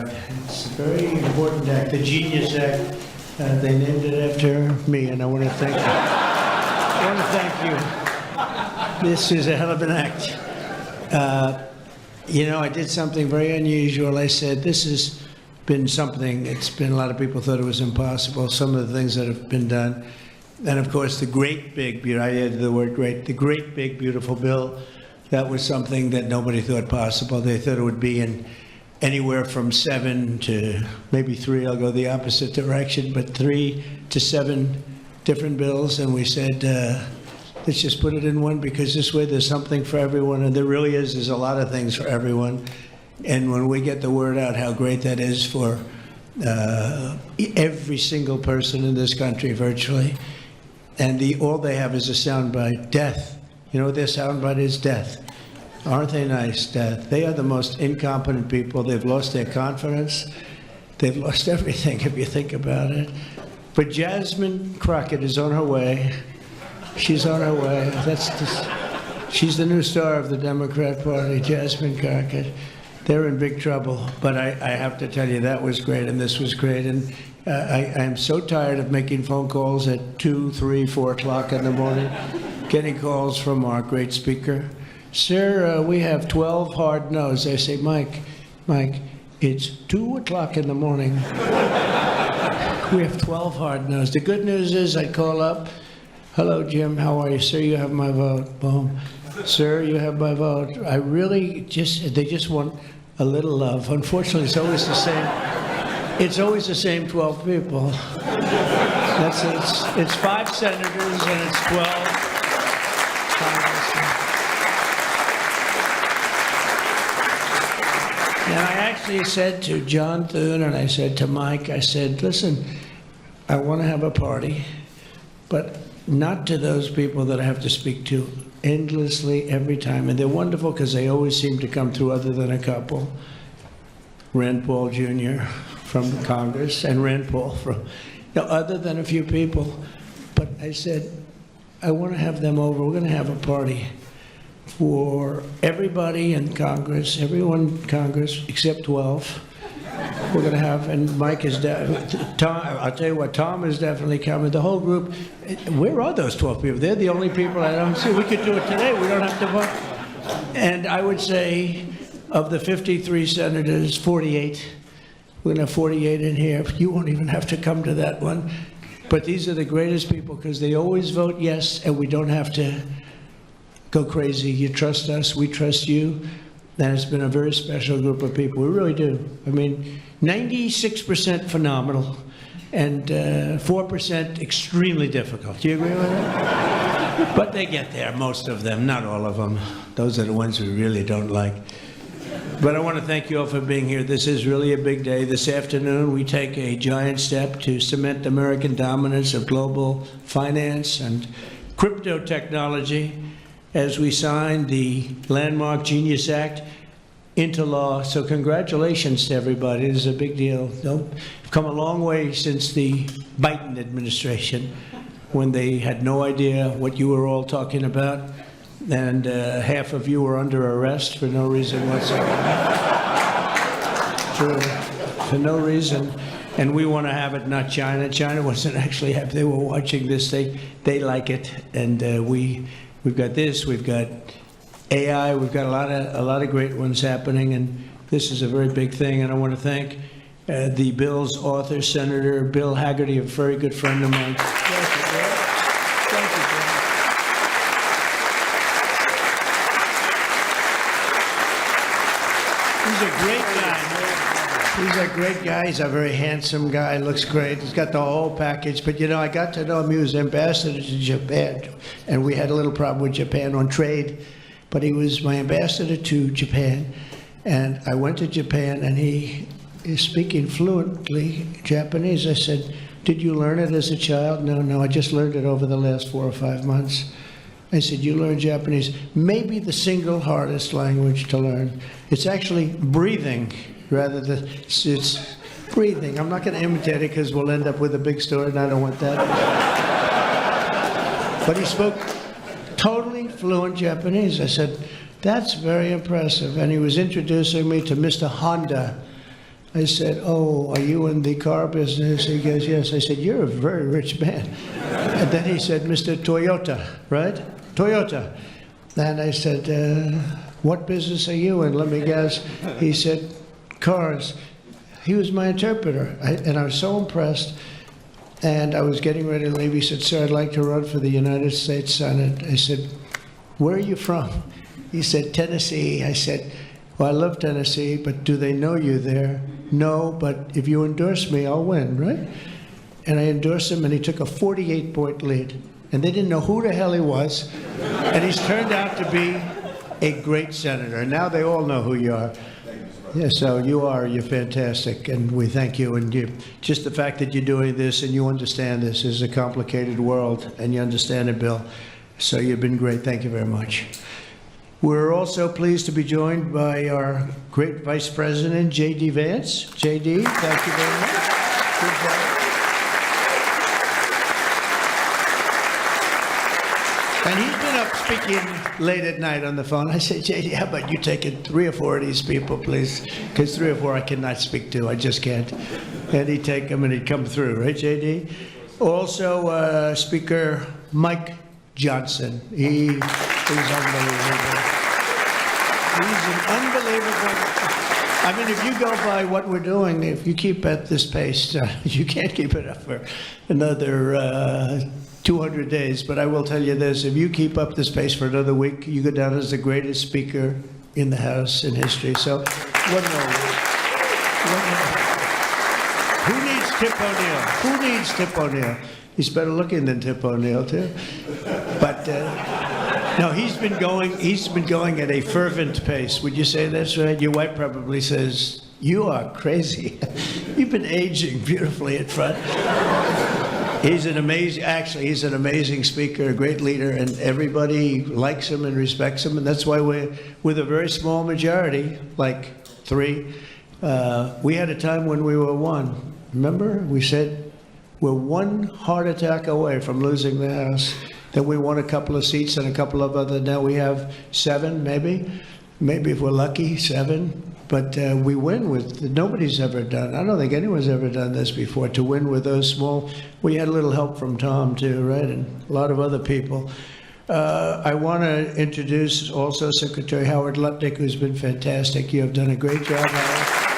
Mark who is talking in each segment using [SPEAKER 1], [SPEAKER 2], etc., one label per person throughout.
[SPEAKER 1] right. It's a very important act, the Genius Act. They named it after me, and I want to thank you. This is a hell of an act. You know, I did something very unusual. I said, this has been something, a lot of people thought it was impossible, some of the things that have been done. And of course, the great big, I added the word great, the great big beautiful bill, that was something that nobody thought possible. They thought it would be in anywhere from 7 to maybe 3, I'll go the opposite direction, but 3 to 7 different bills. And we said, let's just put it in one, because this way there's something for everyone. And there really is, there's a lot of things for everyone. And when we get the word out how great that is for every single person in this country, virtually, and all they have is a soundbite, death. You know what their soundbite is? Death. Aren't they nice, death? They are the most incompetent people. They've lost their confidence. They've lost everything, if you think about it. But Jasmine Crockett is on her way. She's on her way. She's the new star of the Democrat Party, Jasmine Crockett. They're in big trouble. But I have to tell you, that was great, and this was great. And I'm so tired of making phone calls at 2, 3, 4 o'clock in the morning, getting calls from our great speaker. Sir, we have 12 hard no's. I say, Mike, it's 2 o'clock in the morning. We have 12 hard no's. The good news is I call up, hello, Jim, how are you? Sir, you have my vote. Boom. Sir, you have my vote. They just want a little love. Unfortunately, it's always the same. It's always the same 12 people. It's 5 senators and it's 12 congressmen. And I actually said to John Thune and I said to Mike, I said, listen, I want to have a party, but not to those people that I have to speak to endlessly every time. And they're wonderful because they always seem to come through, other than a couple. Rand Paul Jr. from Congress and Rand Paul from, other than a few people. But I said, I want to have them over. We're going to have a party for everybody in Congress, everyone in Congress except 12. We're going to have, and Mike is, Tom, I'll tell you what, Tom is definitely coming. The whole group, where are those 12 people? They're the only people I don't see. We could do it today. We don't have to vote. And I would say of the 53 senators, 48, we're going to have 48 in here. You won't even have to come to that one. But these are the greatest people because they always vote yes, and we don't have to go crazy. You trust us, we trust you. And it's been a very special group of people. We really do. I mean, 96% phenomenal and 4% extremely difficult. Do you agree with that? But they get there, most of them, not all of them. Those are the ones we really don't like. But I want to thank you all for being here. This is really a big day. This afternoon, we take a giant step to cement American dominance of global finance and crypto technology as we sign the landmark Genius Act into law. So congratulations to everybody. This is a big deal. We've come a long way since the Biden administration, when they had no idea what you were all talking about, and half of you were under arrest for no reason whatsoever. For no reason. And we want to have it, not China. China wasn't actually happy. They were watching this. They like it. And we've got this, we've got AI, we've got a lot of great ones happening, and this is a very big thing. And I want to thank the bill's author, Senator Bill Hagerty, a very good friend of mine. Thank you, Bill. Thank you, Bill. He's a great guy. He's a great guy. He's a very handsome guy. Looks great. He's got the whole package. But, I got to know him. He was ambassador to Japan. And we had a little problem with Japan on trade. But he was my ambassador to Japan. And I went to Japan, and he is speaking fluently Japanese. I said, did you learn it as a child? No, I just learned it over the last 4 or 5 months. I said, you learned Japanese. Maybe the single hardest language to learn. It's actually breathing. It's breathing. I'm not going to imitate it because we'll end up with a big story, and I don't want that. But he spoke totally fluent Japanese. I said, that's very impressive. And he was introducing me to Mr. Honda. I said, oh, are you in the car business? He goes, yes. I said, you're a very rich man. And then he said, Mr. Toyota, right? Toyota. And I said, what business are you in? Let me guess. He said, cars. He was my interpreter. And I was so impressed. And I was getting ready to leave. He said, sir, I'd like to run for the United States Senate. I said, where are you from? He said, Tennessee. I said, well, I love Tennessee, but do they know you there? No, but if you endorse me, I'll win, right? And I endorsed him, and he took a 48-point lead. And they didn't know who the hell he was. And he's turned out to be a great senator. And now they all know who you are. Yeah, so you're fantastic, and we thank you. And just the fact that you're doing this and you understand this is a complicated world, and you understand it, Bill. So you've been great. Thank you very much. We're also pleased to be joined by our great Vice President, J.D. Vance. J.D., thank you very much. Good job. And he's been up speaking late at night on the phone. I said, J.D., how about you taking 3 or 4 of these people, please? Because 3 or 4 I cannot speak to. I just can't. And he'd take them and he'd come through, right, J.D.? Also, Speaker Mike Johnson. He's unbelievable. He's an unbelievable. I mean, if you go by what we're doing, if you keep at this pace, you can't keep it up for another 200 days. But I will tell you this, if you keep up this pace for another week, you go down as the greatest speaker in the House in history. So, one more. Who needs Tip O'Neill? Who needs Tip O'Neill? He's better looking than Tip O'Neill, too. But no, he's been going at a fervent pace. Would you say that's right? Your wife probably says, you are crazy. You've been aging beautifully in front. He's an amazing speaker, a great leader, and everybody likes him and respects him, and that's why we're with a very small majority, like 3. We had a time when we were 1. Remember? We said, we're 1 heart attack away from losing the House. Then we won a couple of seats and a couple of other. Now we have 7, maybe if we're lucky, 7. But we win with, nobody's ever done, I don't think anyone's ever done this before, to win with those small. We had a little help from Tom too, right? And a lot of other people. I want to introduce also Secretary Howard Lutnick, who's been fantastic. You have done a great job, Howard.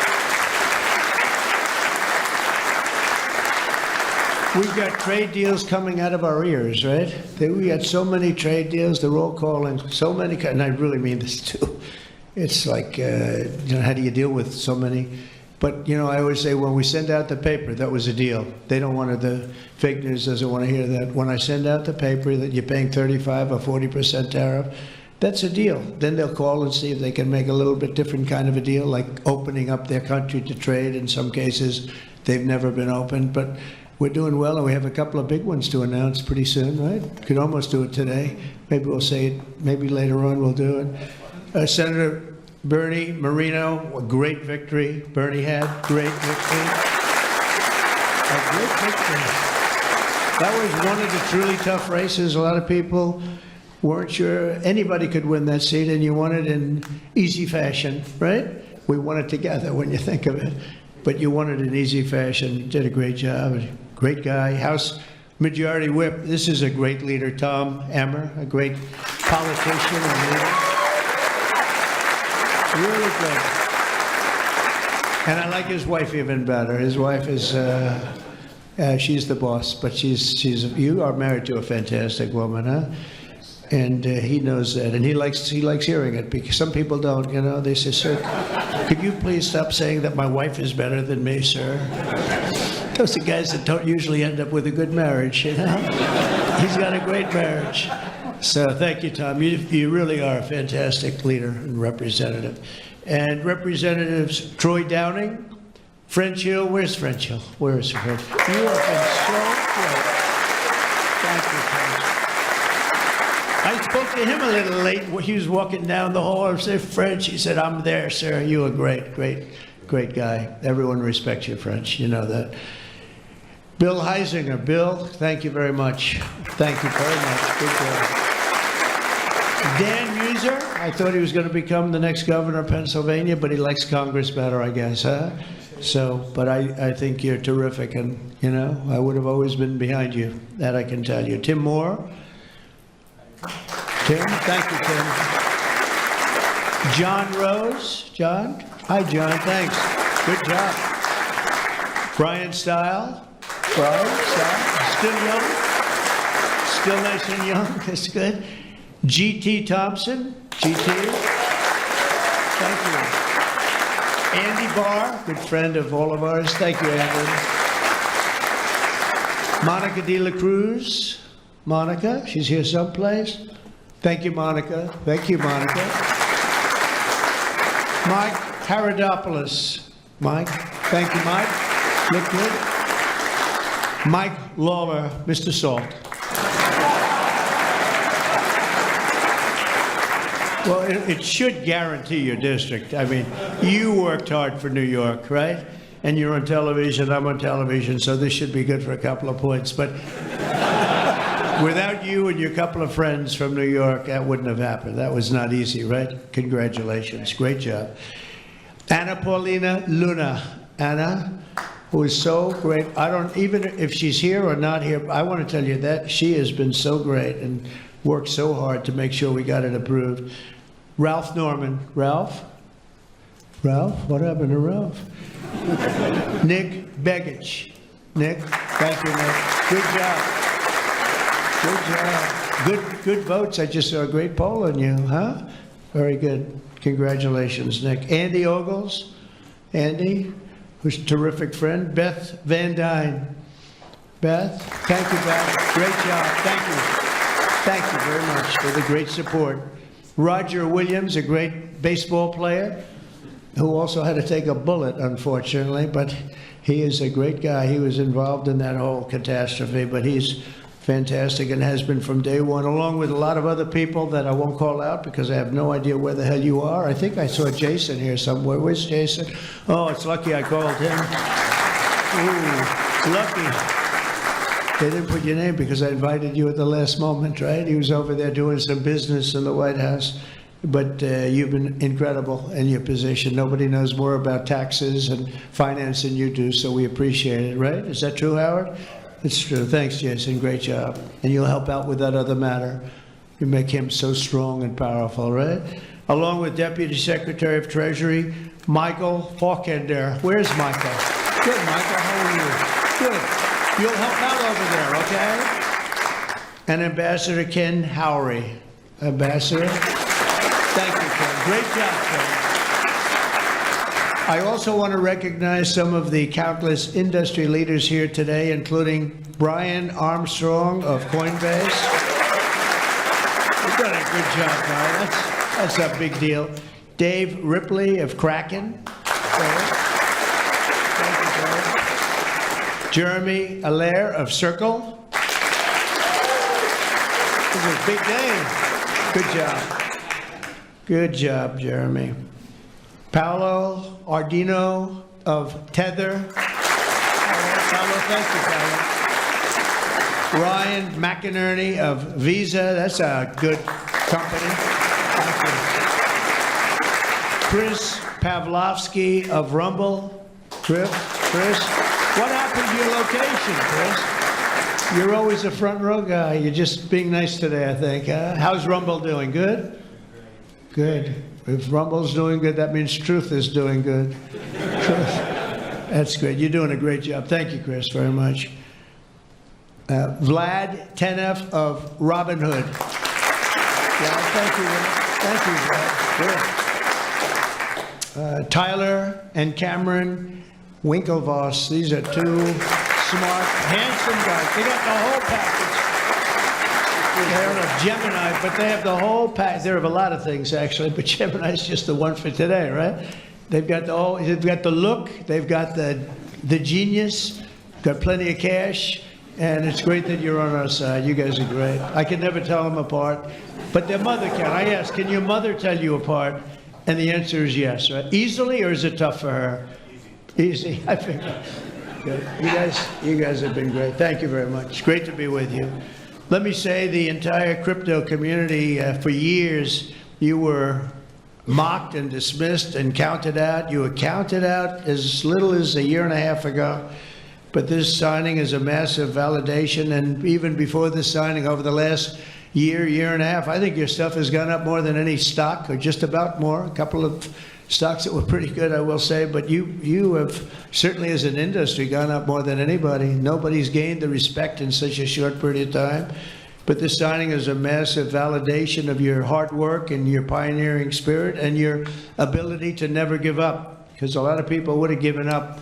[SPEAKER 1] We've got trade deals coming out of our ears, right? We got so many trade deals, they're all calling so many, and I really mean this too. It's like, how do you deal with so many? But, I always say when we send out the paper, that was a deal. They don't want the fake news doesn't want to hear that. When I send out the paper that you're paying 35 or 40% tariff, that's a deal. Then they'll call and see if they can make a little bit different kind of a deal, like opening up their country to trade. In some cases, they've never been opened, but we're doing well, and we have a couple of big ones to announce pretty soon, right? Could almost do it today. Maybe we'll say it, maybe later on we'll do it. Senator Bernie Moreno, a great victory. Bernie had great victory. A great victory. That was one of the truly tough races. A lot of people weren't sure anybody could win that seat, and you won it in easy fashion, right? We won it together when you think of it. But you won it in easy fashion. You did a great job. Great guy. House Majority Whip. This is a great leader, Tom Emmer, a great politician and leader. Really good. And I like his wife even better. His wife is, she's the boss, but you are married to a fantastic woman, huh? And he knows that, and he likes hearing it, because some people don't, they say, sir, could you please stop saying that my wife is better than me, sir? Those are guys that don't usually end up with a good marriage, He's got a great marriage. So thank you, Tom. You really are a fantastic leader and representative. And Representatives Troy Downing, French Hill. Where's French Hill? Where is French? You have been so great. Thank you, French. I spoke to him a little late. He was walking down the hall. I said, French. He said, I'm there, sir. You are great guy. Everyone respects you, French. You know that. Bill Heisinger. Bill, thank you very much. Thank you very much. Good job. Dan Muser, I thought he was going to become the next governor of Pennsylvania, but he likes Congress better, I guess, huh? So, but I think you're terrific, and, you know, I would have always been behind you. That I can tell you. Tim Moore? Tim? Thank you, Tim. John Rose? John? Hi, John. Thanks. Good job. Brian Stile? Brian Stile? Still young? Still nice and young? That's good. G.T. Thompson? G.T.? Thank you. Andy Barr, good friend of all of ours. Thank you, Andy. Monica De La Cruz. Monica, she's here someplace. Thank you, Monica. Thank you, Monica. Mike Haradopoulos. Mike, thank you, Mike. Look good. Mike Lawler, Mr. Salt. Well, it should guarantee your district. I mean, you worked hard for New York, right? And you're on television, I'm on television, so this should be good for a couple of points. But without you and your couple of friends from New York, that wouldn't have happened. That was not easy, right? Congratulations. Great job. Anna Paulina Luna. Anna, who is so great. I don't, even if she's here or not here, I want to tell you that she has been so great and worked so hard to make sure we got it approved. Ralph Norman. Ralph? Ralph? What happened to Ralph? Nick Begich. Nick, thank you, Nick. Good job. Good job. Good votes. I just saw a great poll on you, huh? Very good. Congratulations, Nick. Andy Ogles. Andy, who's a terrific friend. Beth Van Dyne. Beth, thank you, Beth. Great job. Thank you. Thank you very much for the great support. Roger Williams, a great baseball player, who also had to take a bullet, unfortunately, but he is a great guy. He was involved in that whole catastrophe, but he's fantastic and has been from day one, along with a lot of other people that I won't call out because I have no idea where the hell you are. I think I saw Jason here somewhere. Where's Jason? Oh, it's lucky I called him. Ooh, lucky. They didn't put your name because I invited you at the last moment, right? He was over there doing some business in the White House. But you've been incredible in your position. Nobody knows more about taxes and finance than you do, so we appreciate it, right? Is that true, Howard? It's true. Thanks, Jason. Great job. And you'll help out with that other matter. You make him so strong and powerful, right? Along with Deputy Secretary of Treasury, Michael Faulkender. Where's Michael? Good, Michael. How are you? Good. You'll help out over there, okay? And Ambassador Ken Howry. Ambassador? Thank you, Ken. Great job, Ken. I also want to recognize some of the countless industry leaders here today, including Brian Armstrong of Coinbase. You've done a good job, Brian. That's a big deal. Dave Ripley of Kraken. Thank you, Dave. Jeremy Allaire of Circle. This is a big name. Good job. Good job, Jeremy. Paolo Ardino of Tether. Paolo, thank you, Paolo. Ryan McInerney of Visa. That's a good company. Thank you. Chris Pavlovsky of Rumble. Chris, what happened to your location, Chris? You're always a front row guy. You're just being nice today, I think. How's Rumble doing? Good? Good. If Rumble's doing good, that means Truth is doing good. That's great. You're doing a great job. Thank you, Chris, very much. Vlad Tenev of Robinhood. Yeah, thank you, Vlad. Good. Tyler and Cameron Winklevoss. These are two smart, handsome guys. They got the whole package. They're a Gemini, but they have the whole pack. They have a lot of things, actually, but Gemini's just the one for today, right? They've got they've got the look, they've got the genius, got plenty of cash, and it's great that you're on our side. You guys are great. I can never tell them apart, but their mother can. I asked, can your mother tell you apart? And the answer is yes, right? Easily, or is it tough for her? Easy, I think. Good. You guys have been great. Thank you very much. It's great to be with you. Let me say the entire crypto community, for years, you were mocked and dismissed and counted out. You were counted out as little as a year and a half ago. But this signing is a massive validation. And even before this signing, over the last year, year and a half, I think your stuff has gone up more than any stock, or just about more. A couple of stocks that were pretty good, I will say. But you have certainly, as an industry, gone up more than anybody. Nobody's gained the respect in such a short period of time. But this signing is a massive validation of your hard work and your pioneering spirit and your ability to never give up, because a lot of people would have given up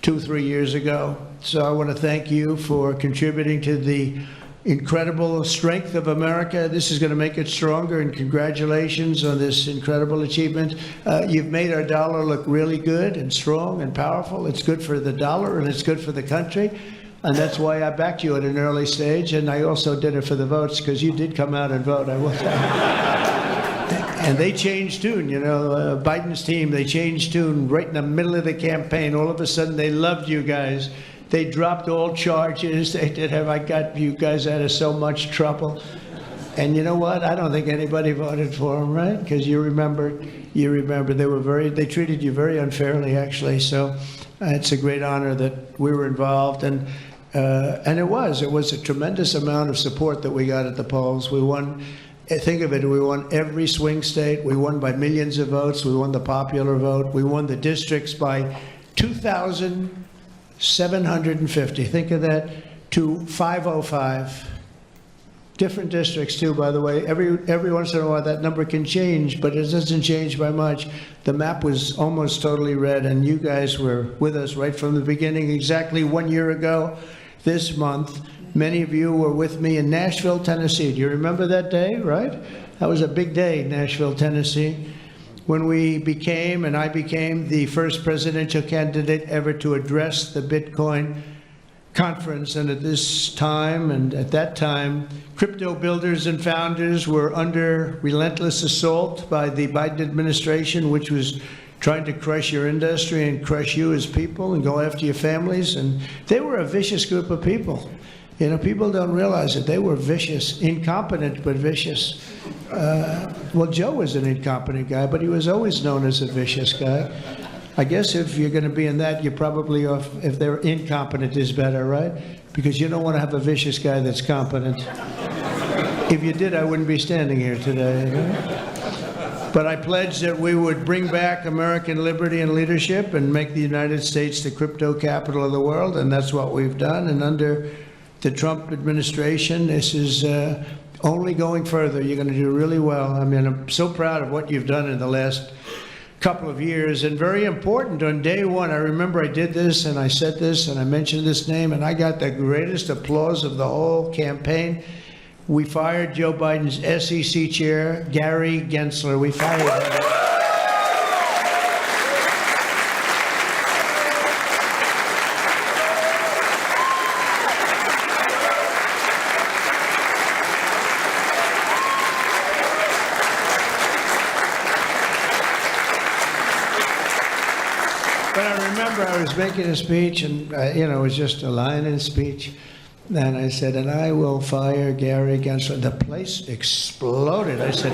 [SPEAKER 1] 2 or 3 years ago. So I want to thank you for contributing to the incredible strength of America. This is going to make it stronger, and congratulations on this incredible achievement. You've made our dollar look really good and strong and powerful. It's good for the dollar and it's good for the country. And that's why I backed you at an early stage, and I also did it for the votes, because you did come out and vote, I will tell you. And they changed tune, you know, Biden's team, they changed tune right in the middle of the campaign. All of a sudden, they loved you guys. They dropped all charges. They did have, I got you guys out of so much trouble. And you know what? I don't think anybody voted for them, right? Because you remember, they treated you very unfairly, actually. So it's a great honor that we were involved. And it was a tremendous amount of support that we got at the polls. We won, think of it, we won every swing state. We won by millions of votes. We won the popular vote. We won the districts by 2,750. Think of that, to 505. Different districts too, by the way. Every once in a while that number can change, but it doesn't change by much. The map was almost totally red, and you guys were with us right from the beginning. Exactly 1 year ago this month, many of you were with me in Nashville, Tennessee. Do you remember that day, right? That was a big day, Nashville, Tennessee, when I became the first presidential candidate ever to address the Bitcoin conference. And at that time, crypto builders and founders were under relentless assault by the Biden administration, which was trying to crush your industry and crush you as people and go after your families. And they were a vicious group of people. You know, people don't realize it. They were vicious, incompetent, but vicious. Well, Joe was an incompetent guy, but he was always known as a vicious guy. I guess if you're going to be in that, you're probably if they're incompetent is better, right? Because you don't want to have a vicious guy that's competent. If you did, I wouldn't be standing here today. Right? But I pledged that we would bring back American liberty and leadership and make the United States the crypto capital of the world, and that's what we've done. And under the Trump administration, this is only going further. You're going to do really well. I mean, I'm so proud of what you've done in the last couple of years, and very important. On day one, I remember I did this and I said this and I mentioned this name, and I got the greatest applause of the whole campaign. We fired Joe Biden's SEC chair, Gary Gensler. We fired him. But I remember I was making a speech, and it was just a line in a speech. And I said, and I will fire Gary Gensler. The place exploded. I said,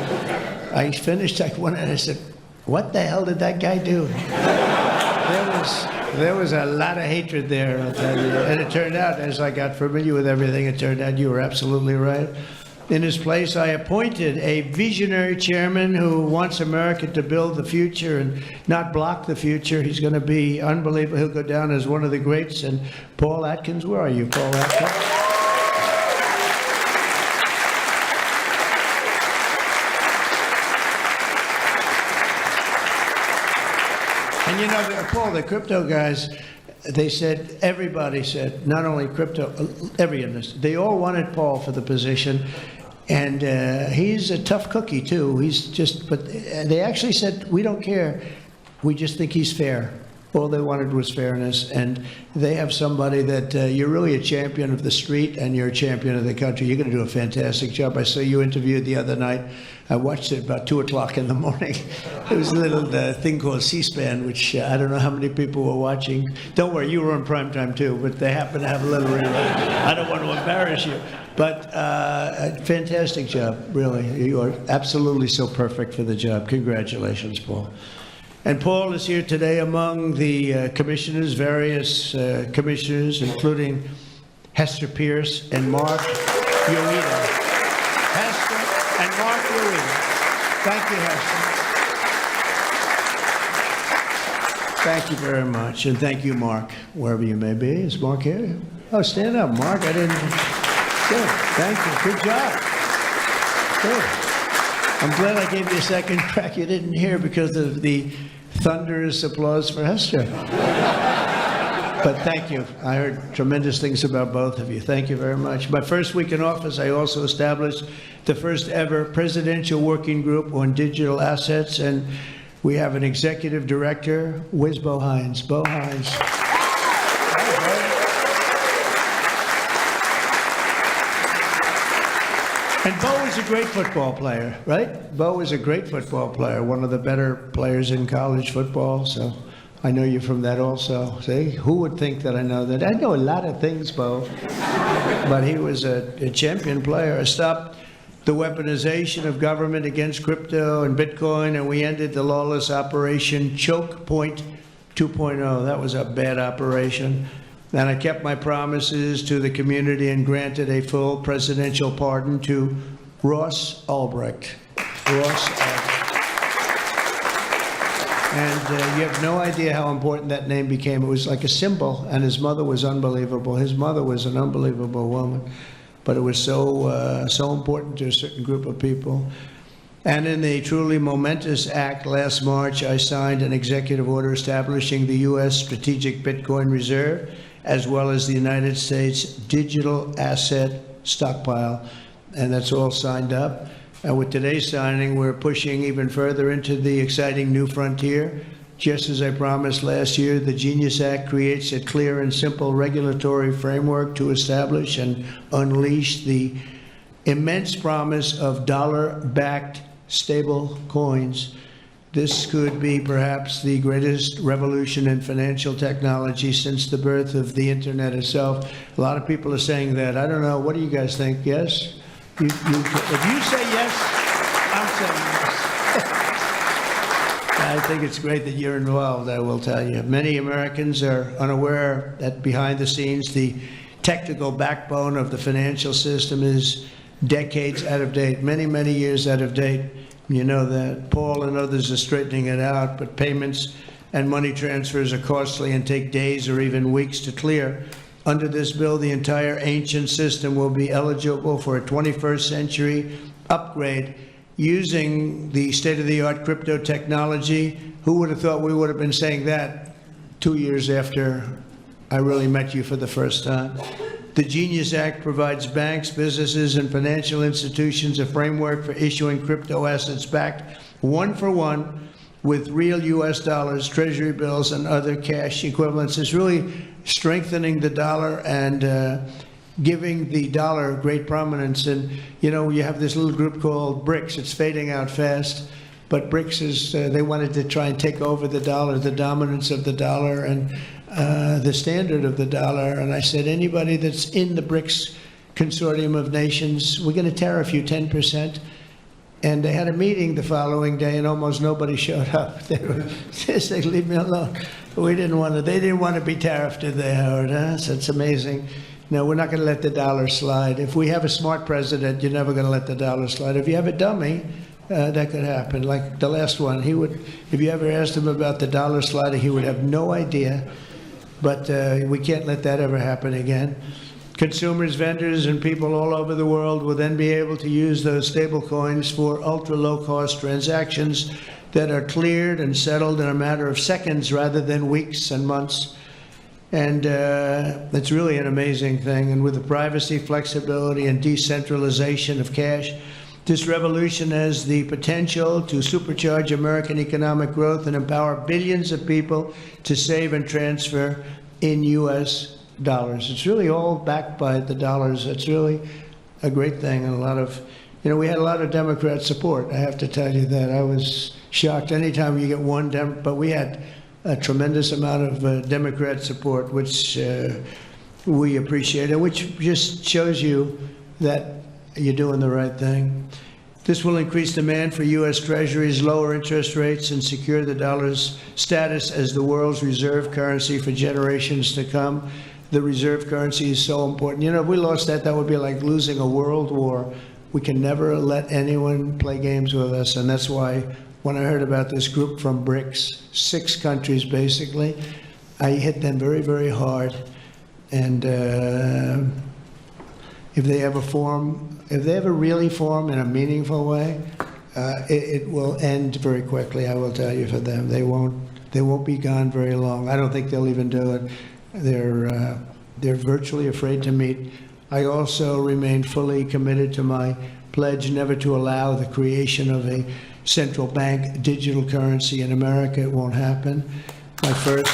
[SPEAKER 1] I finished Act One, and I said, what the hell did that guy do? There was a lot of hatred there, I'll tell you. And it turned out, as I got familiar with everything, it turned out you were absolutely right. In his place, I appointed a visionary chairman who wants America to build the future and not block the future. He's going to be unbelievable. He'll go down as one of the greats. And Paul Atkins, where are you, Paul Atkins? And Paul, the crypto guys, they said, everybody said, not only crypto, every industry, they all wanted Paul for the position. And he's a tough cookie, too. But they actually said, we don't care. We just think he's fair. All they wanted was fairness. And they have somebody that you're really a champion of the street, and you're a champion of the country. You're going to do a fantastic job. I saw you interviewed the other night. I watched it about 2 o'clock in the morning. It was a little thing called C-SPAN, which I don't know how many people were watching. Don't worry, you were on primetime, too, but they happen to have a little rerun. I don't want to embarrass you. But fantastic job, really. You are absolutely so perfect for the job. Congratulations, Paul. And Paul is here today among the commissioners, various commissioners, including Hester Pierce and Mark Urita. Hester and Mark Urita. Thank you, Hester. Thank you very much. And thank you, Mark, wherever you may be. Is Mark here? Oh, stand up, Mark. I didn't. Good. Thank you. Good job. Good. I'm glad I gave you a second crack you didn't hear because of the thunderous applause for Hester. But thank you. I heard tremendous things about both of you. Thank you very much. My first week in office, I also established the first ever presidential working group on digital assets, and we have an executive director. Where's Bo Hines? Bo Hines. And Bo is a great football player, right? Bo is a great football player, one of the better players in college football. So I know you from that also. See, who would think that I know that? I know a lot of things, Bo. But he was a champion player. I stopped the weaponization of government against crypto and Bitcoin, and we ended the lawless operation Choke Point 2.0. That was a bad operation. And I kept my promises to the community and granted a full presidential pardon to Ross Ulbricht. Ross Ulbricht. And you have no idea how important that name became. It was like a symbol, and his mother was unbelievable. His mother was an unbelievable woman, but it was so important to a certain group of people. And in a truly momentous act last March, I signed an executive order establishing the U.S. Strategic Bitcoin Reserve, as well as the United States Digital Asset Stockpile. And that's all signed up. And with today's signing, we're pushing even further into the exciting new frontier. Just as I promised last year, the Genius Act creates a clear and simple regulatory framework to establish and unleash the immense promise of dollar-backed stable coins. This could be perhaps the greatest revolution in financial technology since the birth of the internet itself. A lot of people are saying that. I don't know. What do you guys think? Yes? If you say yes, I'm saying yes. I think it's great that you're involved, I will tell you. Many Americans are unaware that behind the scenes, the technical backbone of the financial system is decades out of date, many, many years out of date. You know that. Paul and others are straightening it out, but payments and money transfers are costly and take days or even weeks to clear. Under this bill, the entire ancient system will be eligible for a 21st century upgrade using the state-of-the-art crypto technology. Who would have thought we would have been saying that 2 years after I really met you for the first time? The Genius Act provides banks, businesses, and financial institutions a framework for issuing crypto assets backed one-for-one with real U.S. dollars, treasury bills, and other cash equivalents. It's really strengthening the dollar and giving the dollar great prominence. And, you know, you have this little group called BRICS. It's fading out fast. But BRICS is, they wanted to try and take over the dollar, the dominance of the dollar, and the standard of the dollar. And I said, anybody that's in the BRICS consortium of nations, we're going to tariff you 10%. And they had a meeting the following day, and almost nobody showed up. They were saying, leave me alone. We didn't want to, they didn't want to be tariffed, did they, Howard? Huh? So it's amazing. No, we're not going to let the dollar slide. If we have a smart president, you're never going to let the dollar slide. If you have a dummy, that could happen. Like the last one, he would, if you ever asked him about the dollar sliding, he would have no idea. But we can't let that ever happen again. Consumers, vendors, and people all over the world will then be able to use those stable coins for ultra-low-cost transactions that are cleared and settled in a matter of seconds rather than weeks and months. And it's really an amazing thing. And with the privacy, flexibility, and decentralization of cash, this revolution has the potential to supercharge American economic growth and empower billions of people to save and transfer in U.S. dollars. It's really all backed by the dollars. It's really a great thing. And a lot of, you know, we had a lot of Democrat support. I have to tell you that. I was shocked anytime you get one but we had a tremendous amount of Democrat support, which we appreciate, and which just shows you that you're doing the right thing. This will increase demand for U.S. Treasuries, lower interest rates, and secure the dollar's status as the world's reserve currency for generations to come. The reserve currency is so important. You know, if we lost that, that would be like losing a world war. We can never let anyone play games with us, and that's why when I heard about this group from BRICS, 6 countries basically, I hit them very, very hard. And if they ever really form in a meaningful way, it will end very quickly, I will tell you, for them. They won't be gone very long. I don't think they'll even do it. They're virtually afraid to meet. I also remain fully committed to my pledge never to allow the creation of a central bank digital currency in America. It won't happen. My first...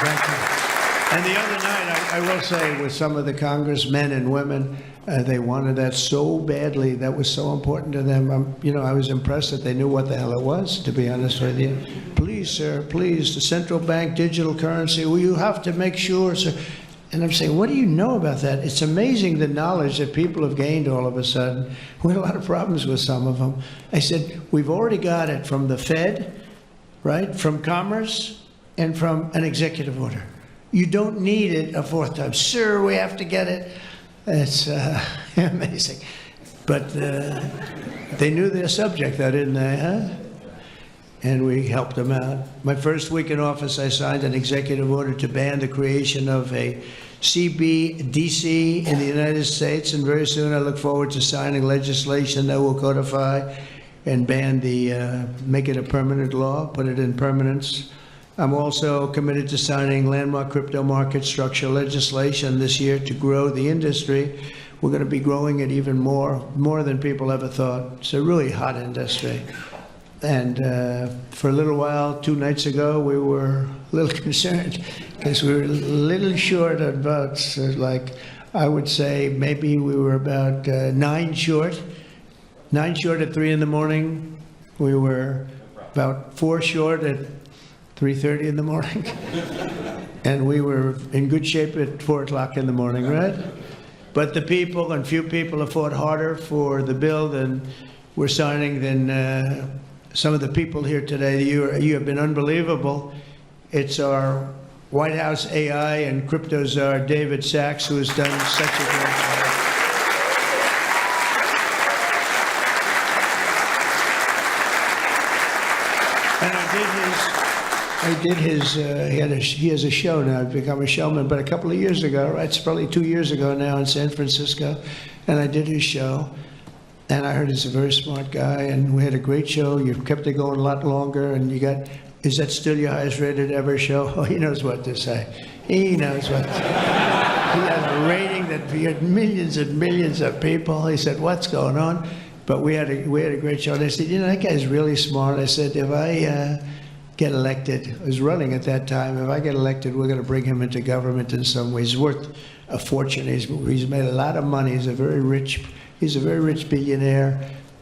[SPEAKER 1] Thank you. And the other night, I will say, with some of the congressmen and women, they wanted that so badly. That was so important to them. You know, I was impressed that they knew what the hell it was, to be honest with you. Please, sir, please, the central bank digital currency, well, you have to make sure, sir. And I'm saying, what do you know about that? It's amazing the knowledge that people have gained all of a sudden. We had a lot of problems with some of them. I said, we've already got it from the Fed, right, from Commerce, and from an executive order. You don't need it a 4th time. Sir, we have to get it. It's amazing. But they knew their subject, though, didn't they, huh? And we helped them out. My first week in office, I signed an executive order to ban the creation of a CBDC in the United States, and very soon I look forward to signing legislation that will codify and ban make it a permanent law, put it in permanence. I'm also committed to signing landmark crypto market structure legislation this year to grow the industry. We're going to be growing it even more than people ever thought. It's a really hot industry. And for a little while, 2 nights ago, we were a little concerned because we were a little short on votes. Like, I would say maybe we were about 9 short. 9 short at 3 in the morning. We were about 4 short at 3:30 in the morning. And we were in good shape at 4 o'clock in the morning, right? But the people, and few people, have fought harder for the bill than we're signing than some of the people here today. You have been unbelievable. It's our White House AI and crypto czar, David Sachs, who has done such a great job. And he has a show now. I've become a showman, but a couple of years ago, right, it's probably 2 years ago now in San Francisco, and I did his show, and I heard he's a very smart guy, and we had a great show. You kept it going a lot longer, and is that still your highest rated ever show? Oh, he knows what to say. He knows what to say. He had a rating that he had millions and millions of people. He said, what's going on? But we had a great show, and I said, you know, that guy's really smart. I said, if I get elected, I was running at that time, if I get elected, we're going to bring him into government in some ways. He's worth a fortune. He's made a lot of money. He's a very rich billionaire.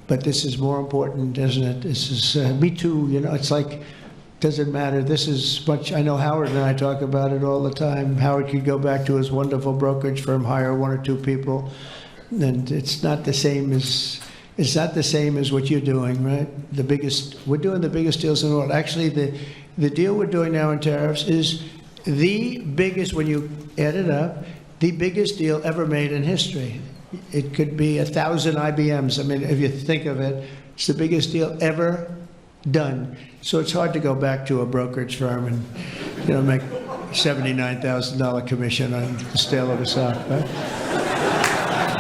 [SPEAKER 1] But this is more important, isn't it? This is, me too, you know, it's like, doesn't matter. This is much, I know Howard and I talk about it all the time. Howard could go back to his wonderful brokerage firm, hire 1 or 2 people, and it's not the same as what you're doing, right? We're doing the biggest deals in the world. Actually, the deal we're doing now in tariffs is the biggest, when you add it up, the biggest deal ever made in history. It could be 1,000 IBMs. I mean, if you think of it, it's the biggest deal ever done. So it's hard to go back to a brokerage firm and, you know, make $79,000 commission on the sale of a stock, right?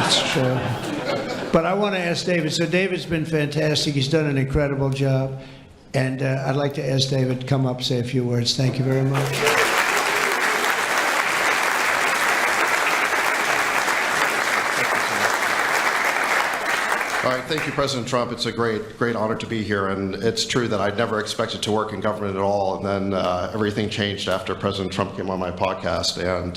[SPEAKER 1] It's true. But I want to ask David. So David's been fantastic. He's done an incredible job. And I'd like to ask David to come up, say a few words. Thank you very much.
[SPEAKER 2] All right, thank you, President Trump. It's a great honor to be here, and it's true that I'd never expected to work in government at all, and then everything changed after President Trump came on my podcast, and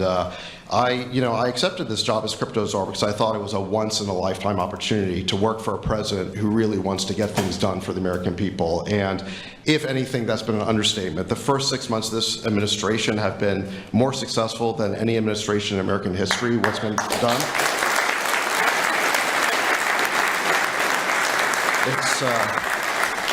[SPEAKER 2] I accepted this job as crypto czar because I thought it was a once-in-a-lifetime opportunity to work for a president who really wants to get things done for the American people, and if anything, that's been an understatement. The first 6 months of this administration have been more successful than any administration in American history. What's been done?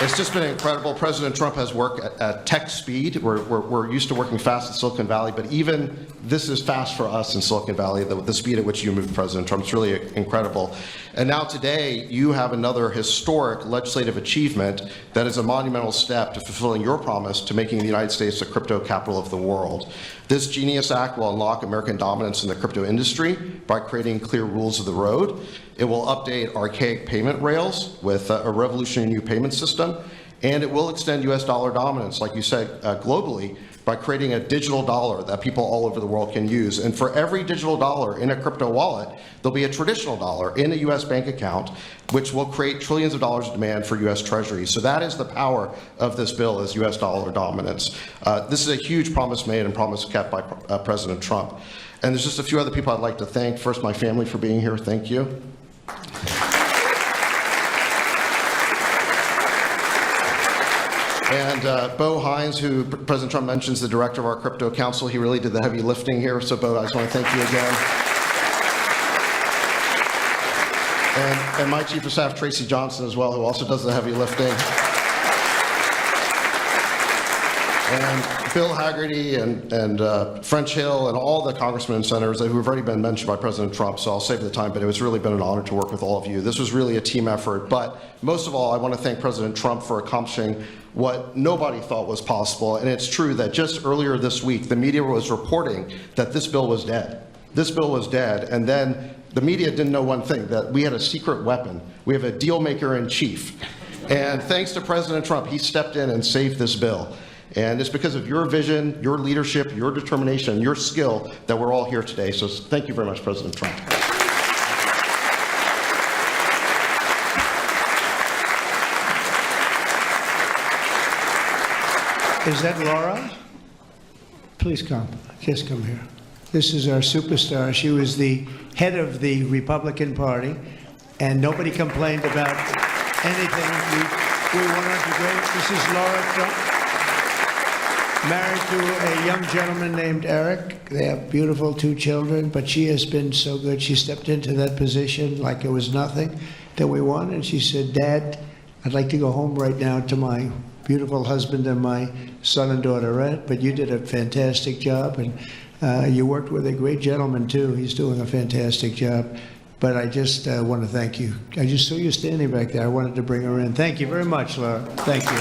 [SPEAKER 2] It's just been incredible. President Trump has worked at tech speed. We're used to working fast in Silicon Valley, but even this is fast for us in Silicon Valley, the speed at which you move, President Trump. It's really incredible. And now today, you have another historic legislative achievement that is a monumental step to fulfilling your promise to making the United States the crypto capital of the world. This Genius Act will unlock American dominance in the crypto industry by creating clear rules of the road. It will update archaic payment rails with a revolutionary new payment system, and it will extend U.S. dollar dominance, like you said, globally, by creating a digital dollar that people all over the world can use. And for every digital dollar in a crypto wallet, there'll be a traditional dollar in a U.S. bank account, which will create trillions of dollars of demand for U.S. Treasuries. So that is the power of this bill, is U.S. dollar dominance. This is a huge promise made and promise kept by President Trump. And there's just a few other people I'd like to thank. First, my family for being here. Thank you. And Bo Hines, who President Trump mentions, the director of our crypto council, he really did the heavy lifting here. So Bo, I just want to thank you again. And my chief of staff, Tracy Johnson, as well, who also does the heavy lifting. And Bill Haggerty and French Hill and all the congressmen and senators who have already been mentioned by President Trump, so I'll save the time, but it was really been an honor to work with all of you. This was really a team effort, but most of all, I want to thank President Trump for accomplishing what nobody thought was possible, and it's true that just earlier this week, the media was reporting that this bill was dead. This bill was dead, and then the media didn't know one thing, that we had a secret weapon. We have a deal maker in chief. And thanks to President Trump, he stepped in and saved this bill. And it's because of your vision, your leadership, your determination, your skill that we're all here today. So thank you very much, President Trump.
[SPEAKER 1] Is that Laura? Please come. Just come here. This is our superstar. She was the head of the Republican Party, and nobody complained about anything. We wanted to go. This is Laura Trump, married to a young gentleman named Eric. They have beautiful 2 children, but she has been so good. She stepped into that position like it was nothing that we won, and she said, "Dad, I'd like to go home right now to my beautiful husband and my son and daughterette, but you did a fantastic job, and you worked with a great gentleman, too. He's doing a fantastic job. But I just want to thank you. I just saw you standing back there. I wanted to bring her in. Thank you very much, Laura. Thank you."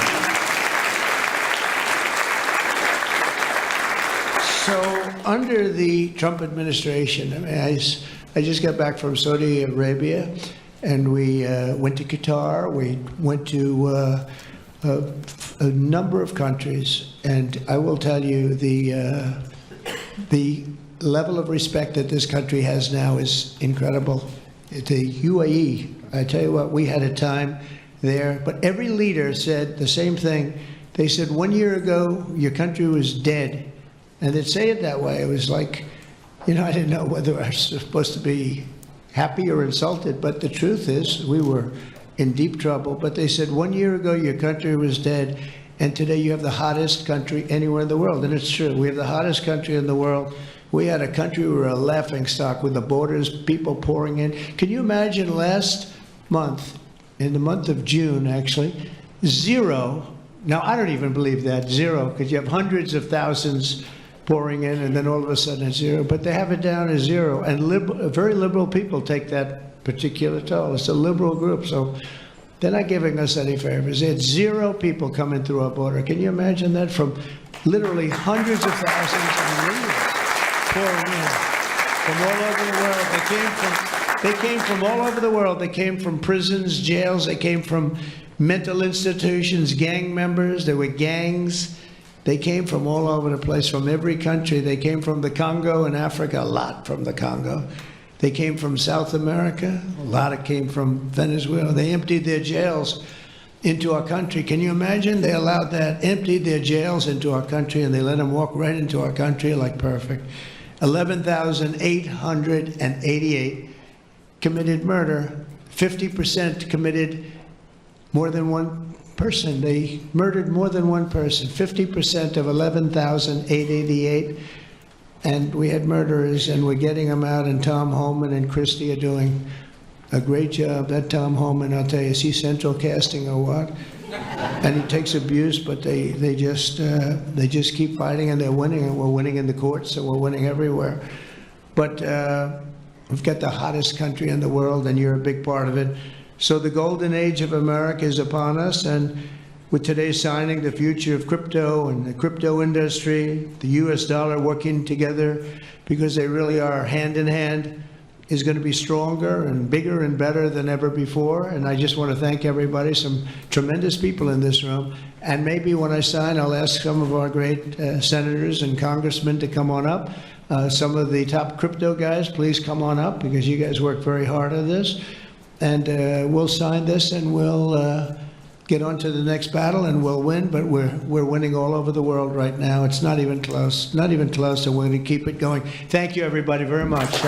[SPEAKER 1] So under the Trump administration, I mean, I just got back from Saudi Arabia, and we went to Qatar. We went to a number of countries, and I will tell you the level of respect that this country has now is incredible. The UAE, I tell you what, we had a time there, but every leader said the same thing. They said 1 year ago, your country was dead. And they'd say it that way. It was like, I didn't know whether I was supposed to be happy or insulted, but the truth is we were in deep trouble. But they said 1 year ago, your country was dead, and today you have the hottest country anywhere in the world. And it's true. We have the hottest country in the world. We had a country, we were a laughingstock with the borders, people pouring in. Can you imagine last month, in the month of June, actually, 0. Now, I don't even believe that, 0, because you have hundreds of thousands pouring in, and then all of a sudden it's 0. But they have it down as 0. And very liberal people take that particular toll. It's a liberal group, so they're not giving us any favors. They had 0 people coming through our border. Can you imagine that? From literally hundreds of thousands and millions pouring in from all over the world. They came from all over the world. They came from prisons, jails. They came from mental institutions, gang members. There were gangs. They came from all over the place, from every country. They came from the Congo in Africa, a lot from the Congo. They came from South America. A lot of came from Venezuela. They emptied their jails into our country. Can you imagine? They allowed that, emptied their jails into our country, and they let them walk right into our country like perfect. 11,888 committed murder. 50% committed more than one person. They murdered more than one person. 50% of 11,888. And we had murderers, and we're getting them out, and Tom Homan and Christie are doing a great job. That Tom Homan, I'll tell you, is he central casting or what? And he takes abuse, but they just keep fighting, and they're winning, and we're winning in the courts, and we're winning everywhere. But we've got the hottest country in the world, and you're a big part of it. So the golden age of America is upon us, and with today's signing, the future of crypto and the crypto industry, the US dollar working together, because they really are hand in hand, is going to be stronger and bigger and better than ever before. And I just want to thank everybody, some tremendous people in this room. And maybe when I sign, I'll ask some of our great senators and congressmen to come on up. Some of the top crypto guys, please come on up, because you guys work very hard on this. And we'll sign this, and we'll get on to the next battle, and we'll win. But we're winning all over the world right now. It's not even close, and we're going to keep it going. Thank you, everybody, very much.